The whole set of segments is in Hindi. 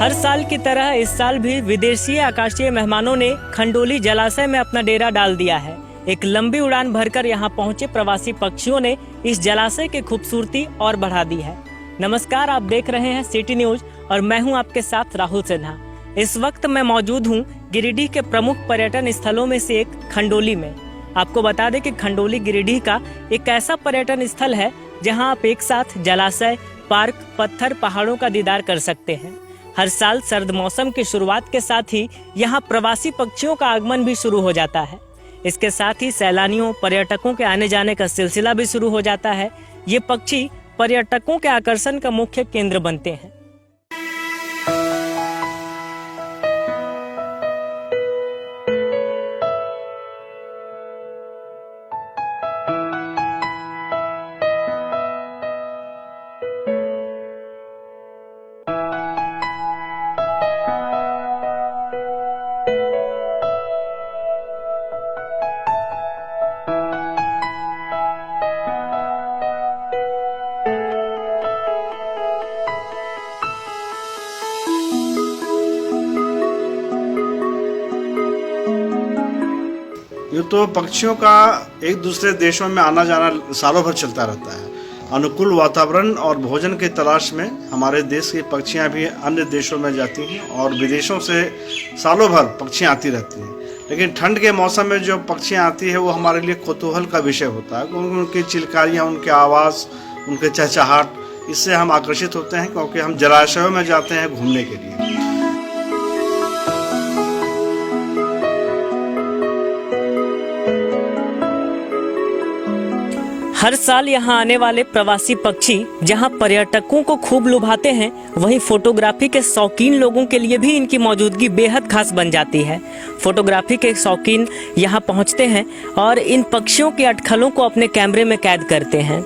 हर साल की तरह इस साल भी विदेशी आकाशीय मेहमानों ने खंडोली जलाशय में अपना डेरा डाल दिया है। एक लंबी उड़ान भरकर यहाँ पहुंचे प्रवासी पक्षियों ने इस जलाशय की खूबसूरती और बढ़ा दी है। नमस्कार, आप देख रहे हैं सिटी न्यूज और मैं हूं आपके साथ राहुल सिन्हा। इस वक्त मैं मौजूद हूं गिरिडीह के प्रमुख पर्यटन स्थलों में से एक खंडोली में। आपको बता दें कि खंडोली गिरिडीह का एक ऐसा पर्यटन स्थल है जहां आप एक साथ जलाशय, पार्क, पत्थर, पहाड़ों का दीदार कर सकते हैं। हर साल सर्द मौसम की शुरुआत के साथ ही यहाँ प्रवासी पक्षियों का आगमन भी शुरू हो जाता है। इसके साथ ही सैलानियों, पर्यटकों के आने जाने का सिलसिला भी शुरू हो जाता है। ये पक्षी पर्यटकों के आकर्षण का मुख्य केंद्र बनते हैं। ये तो पक्षियों का एक दूसरे देशों में आना जाना सालों भर चलता रहता है। अनुकूल वातावरण और भोजन की तलाश में हमारे देश की पक्षियां भी अन्य देशों में जाती हैं और विदेशों से सालों भर पक्षियां आती रहती हैं। लेकिन ठंड के मौसम में जो पक्षियां आती है वो हमारे लिए कौतूहल का विषय होता है। उनकी चिलकारियाँ, उनके आवाज़, उनके चहचहाट, इससे हम आकर्षित होते हैं क्योंकि हम जलाशयों में जाते हैं घूमने के लिए। हर साल यहाँ आने वाले प्रवासी पक्षी जहाँ पर्यटकों को खूब लुभाते हैं, वहीं फोटोग्राफी के शौकीन लोगों के लिए भी इनकी मौजूदगी बेहद खास बन जाती है। फोटोग्राफी के शौकीन यहाँ पहुँचते हैं और इन पक्षियों के अटखलों को अपने कैमरे में कैद करते हैं।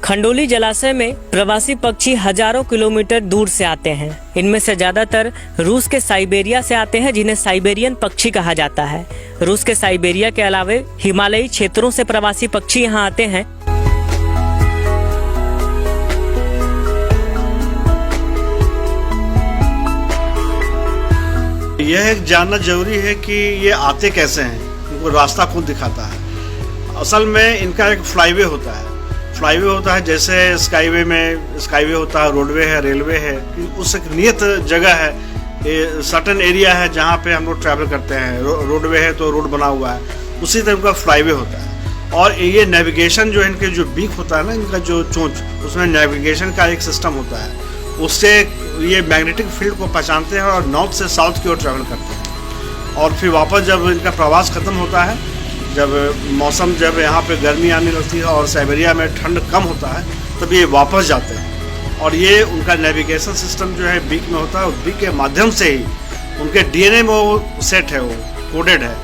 खंडोली जलाशय में प्रवासी पक्षी हजारों किलोमीटर दूर से आते हैं। इनमें से ज्यादातर रूस के साइबेरिया से आते हैं, जिन्हें साइबेरियन पक्षी कहा जाता है। रूस के साइबेरिया के अलावे हिमालयी क्षेत्रों से प्रवासी पक्षी यहाँ आते हैं। यह एक जानना जरूरी है कि ये आते कैसे हैं, उनको रास्ता कौन दिखाता है। असल में इनका एक फ्लाईवे होता है। फ्लाईवे होता है जैसे स्काईवे में स्काईवे होता है, रोडवे है, रेलवे है। उस एक नियत जगह है, सर्टेन एरिया है जहाँ पे हम लोग ट्रैवल करते हैं। रोडवे है तो रोड बना हुआ है, उसी तरह का फ्लाईवे होता है। और ये नेविगेशन जो है, इनके जो बीक होता है ना, इनका जो चोंच, उसमें नेविगेशन का एक सिस्टम होता है। उससे ये मैग्नेटिक फील्ड को पहचानते हैं और नॉर्थ से साउथ की ओर ट्रैवल करते हैं। और फिर वापस जब इनका प्रवास खत्म होता है, जब मौसम जब यहाँ पे गर्मी आने लगती है और साइबेरिया में ठंड कम होता है, तब ये वापस जाते हैं। और ये उनका नेविगेशन सिस्टम जो है बीक में होता है, उस बीक के माध्यम से ही उनके डीएनए में वो सेट है, वो कोडेड है,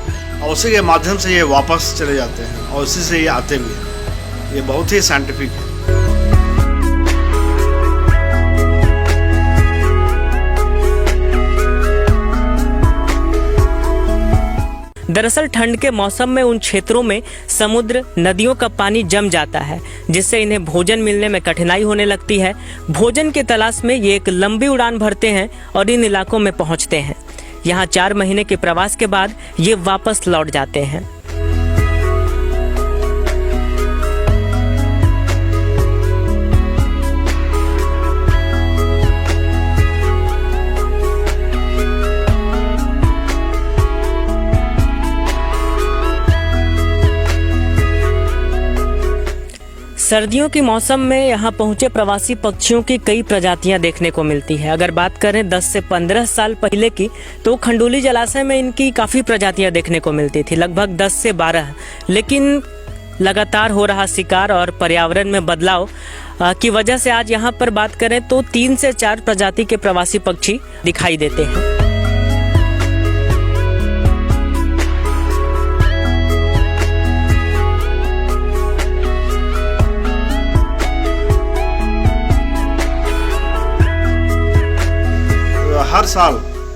और उसी के माध्यम से ये वापस चले जाते हैं और उसी से ये आते भी हैं। ये बहुत ही साइंटिफिक है। दरअसल ठंड के मौसम में उन क्षेत्रों में समुद्र, नदियों का पानी जम जाता है, जिससे इन्हें भोजन मिलने में कठिनाई होने लगती है। भोजन की तलाश में ये एक लंबी उड़ान भरते हैं और इन इलाकों में पहुंचते हैं। यहाँ 4 महीने के प्रवास के बाद ये वापस लौट जाते हैं। सर्दियों के मौसम में यहाँ पहुँचे प्रवासी पक्षियों की कई प्रजातियाँ देखने को मिलती है। अगर बात करें 10 से 15 साल पहले की, तो खंडोली जलाशय में इनकी काफ़ी प्रजातियाँ देखने को मिलती थी, लगभग 10 से 12। लेकिन लगातार हो रहा शिकार और पर्यावरण में बदलाव की वजह से आज यहाँ पर बात करें तो 3 से 4 प्रजाति के प्रवासी पक्षी दिखाई देते हैं। हर साल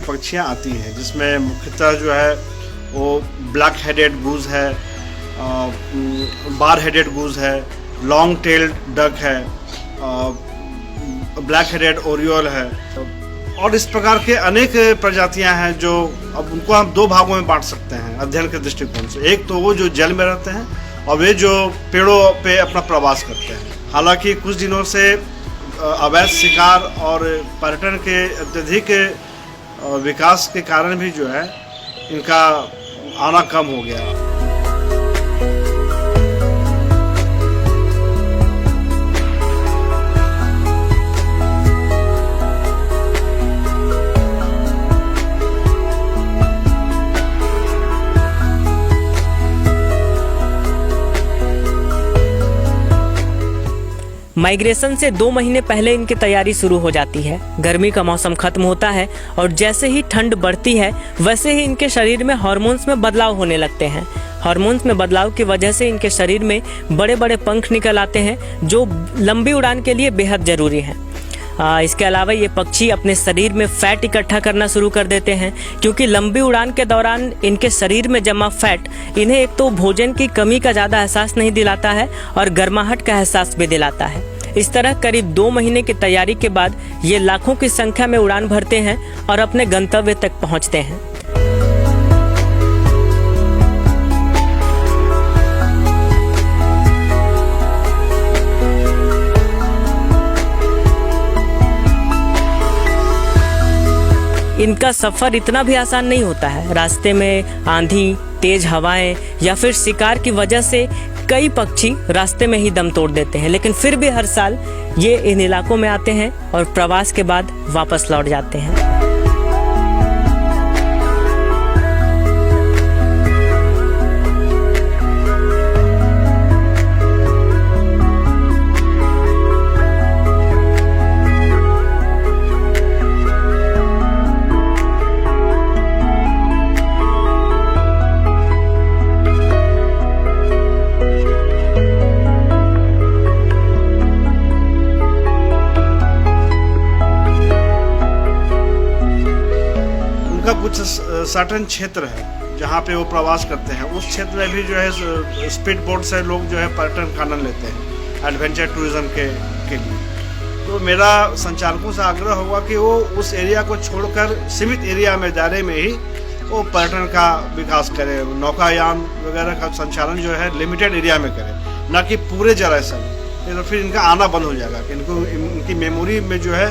पक्षियाँ आती हैं, जिसमें मुख्यतः जो है वो ब्लैक हेडेड गूज है, बार हेडेड गूज है, लॉन्ग टेल्ड डक है, ब्लैक हेडेड ओरियोल है, और इस प्रकार के अनेक प्रजातियां हैं जो अब उनको हम 2 भागों में बांट सकते हैं अध्ययन के दृष्टिकोण से। एक तो वो जो जल में रहते हैं और वे जो पेड़ों पे अपना प्रवास करते हैं। हालांकि कुछ दिनों से अवैध शिकार और पर्यटन के अत्यधिक विकास के कारण भी जो है इनका आना कम हो गया। माइग्रेशन से 2 महीने पहले इनकी तैयारी शुरू हो जाती है। गर्मी का मौसम खत्म होता है और जैसे ही ठंड बढ़ती है वैसे ही इनके शरीर में हार्मोन्स में बदलाव होने लगते हैं। हार्मोन्स में बदलाव की वजह से इनके शरीर में बड़े बड़े पंख निकल आते हैं जो लंबी उड़ान के लिए बेहद ज़रूरी हैं। इसके अलावा ये पक्षी अपने शरीर में फैट इकट्ठा करना शुरू कर देते हैं, क्योंकि लंबी उड़ान के दौरान इनके शरीर में जमा फैट इन्हें एक तो भोजन की कमी का ज़्यादा एहसास नहीं दिलाता है और गर्माहट का एहसास भी दिलाता है। इस तरह करीब 2 महीने की तैयारी के बाद ये लाखों की संख्या में उड़ान भरते हैं और अपने गंतव्य तक पहुंचते हैं। इनका सफ़र इतना भी आसान नहीं होता है। रास्ते में आंधी, तेज हवाएं या फिर शिकार की वजह से कई पक्षी रास्ते में ही दम तोड़ देते हैं, लेकिन फिर भी हर साल ये इन इलाकों में आते हैं और प्रवास के बाद वापस लौट जाते हैं। कुछ सर्टेन क्षेत्र है जहाँ पे वो प्रवास करते हैं। उस क्षेत्र में भी जो है स्पीड बोट से लोग जो है पर्यटन का आनंद लेते हैं एडवेंचर टूरिज्म के लिए। तो मेरा संचालकों से आग्रह होगा कि वो उस एरिया को छोड़कर सीमित एरिया में दायरे में ही वो पर्यटन का विकास करे, नौकायान वगैरह का संचालन जो है लिमिटेड एरिया में करे, ना कि पूरे जलाशय में। तो फिर इनका आना बंद हो जाएगा कि इनकी मेमोरी में जो है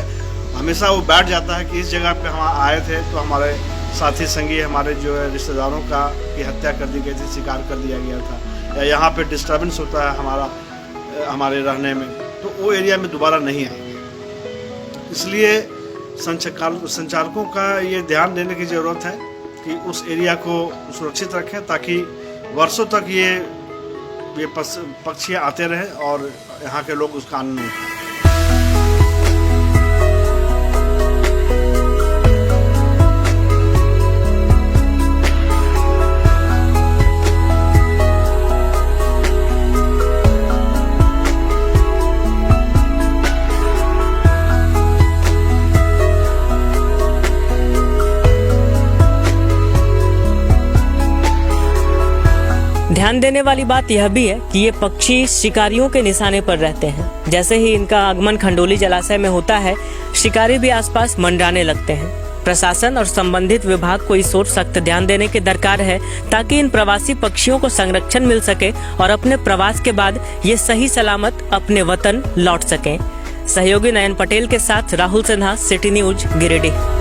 हमेशा वो बैठ जाता है कि इस जगह पे हम आए थे तो हमारे साथी संगी, हमारे जो है रिश्तेदारों की हत्या कर दी गई थी, शिकार कर दिया गया था, या यहाँ पे डिस्टर्बेंस होता है हमारे रहने में, तो वो एरिया में दोबारा नहीं आएंगे। इसलिए संचालकों का ये ध्यान देने की ज़रूरत है कि उस एरिया को सुरक्षित रखें ताकि वर्षों तक ये पक्षियाँ आते रहें और यहाँ के लोग उसका आनंद उठाएं। ध्यान देने वाली बात यह भी है कि ये पक्षी शिकारियों के निशाने पर रहते हैं। जैसे ही इनका आगमन खंडोली जलाशय में होता है, शिकारी भी आसपास मंडराने लगते हैं। प्रशासन और संबंधित विभाग को इस ओर सख्त ध्यान देने की दरकार है ताकि इन प्रवासी पक्षियों को संरक्षण मिल सके और अपने प्रवास के बाद ये सही सलामत अपने वतन लौट सकें। सहयोगी नयन पटेल के साथ राहुल सिन्हा, सिटी न्यूज, गिरिडीह।